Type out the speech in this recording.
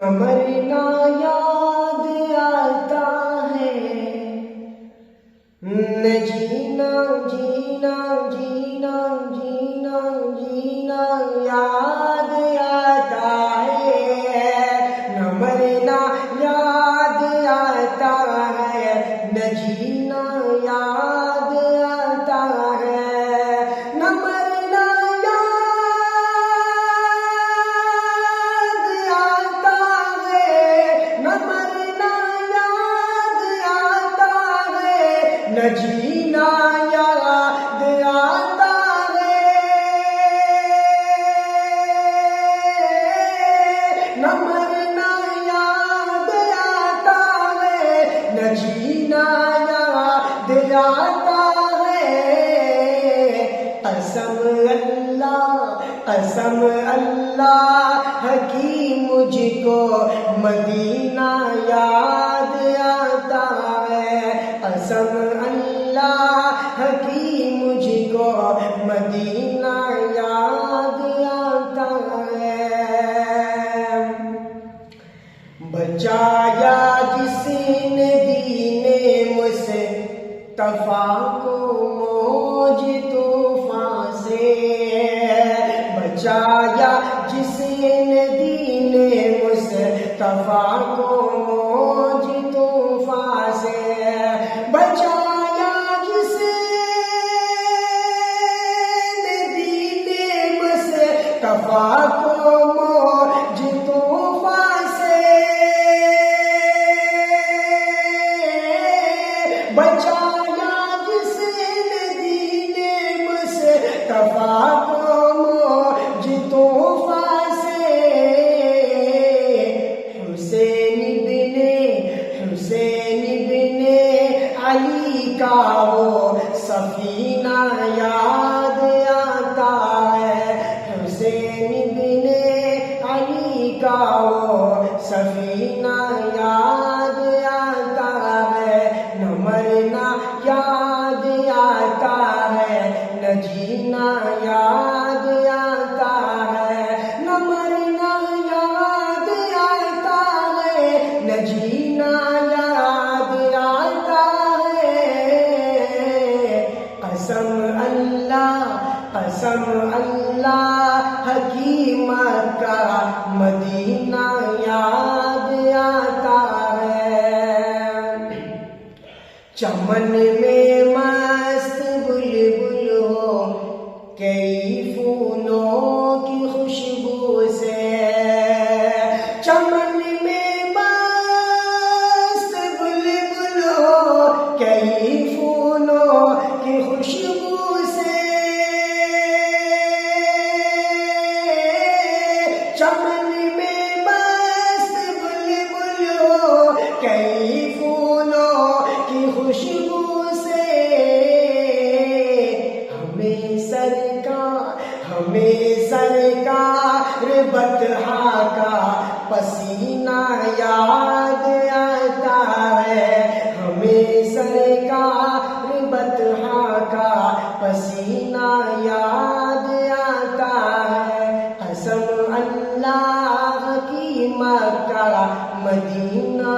مرنا یاد آتا ہے، نہ جینا جینا جینا جینا جینا یاد آتا ہے، نہ مرنا یاد آتا ہے، نہ جینا یاد آتا ہے، نہ مرنا یاد آتا ہے، نہ مرنا یاد آتا ہے، نہ جینا یاد آتا ہے، نہ مرنا یاد آتا ہے، نہ جینا یاد آتا ہے، قسم اللہ کی مجھ کو مدینہ یاد آتا ہے، قسم اللہ کی مجھ کو مدینہ یاد آتا ہے، بچایا جس نے دین مصطفیٰ کو موج طوفان سے، بچایا جس نے دین مصطفیٰ کو موج طوفان سے، بچایا جس نے دین مصطفیٰ کو موج طوفان سے، بچایا جس نے دین مصطفیٰ کو موج طوفان سے، حسین بن علی کا وہ سفینہ یاد آتا ہے، حسین بن علی کا وہ سفینہ یاد آتا ہے، نہ مرنا یاد آتا ہے، نہ جینا یاد آتا ہے، نہ مرنا یاد آتا ہے، نہ جینا یاد آتا ہے، قسم اللہ کی مکہ مدینہ یاد آتا ہے، چمن میں مست بلبل ہو کئی پھولوں کی خوشبو سے، چمن میں مست بلبل ہو کئی پھولوں کی خوشبو سے، چمن میں مست بلبل ہو کئی پھولوں کی خوشبو سے، ہمیں سرکار بطحا کا پسینہ یاد آتا ہے، ہمیں سرکار بطحا کا پسینہ یاد آتا ہے، قسم اللہ کی مکہ مدینہ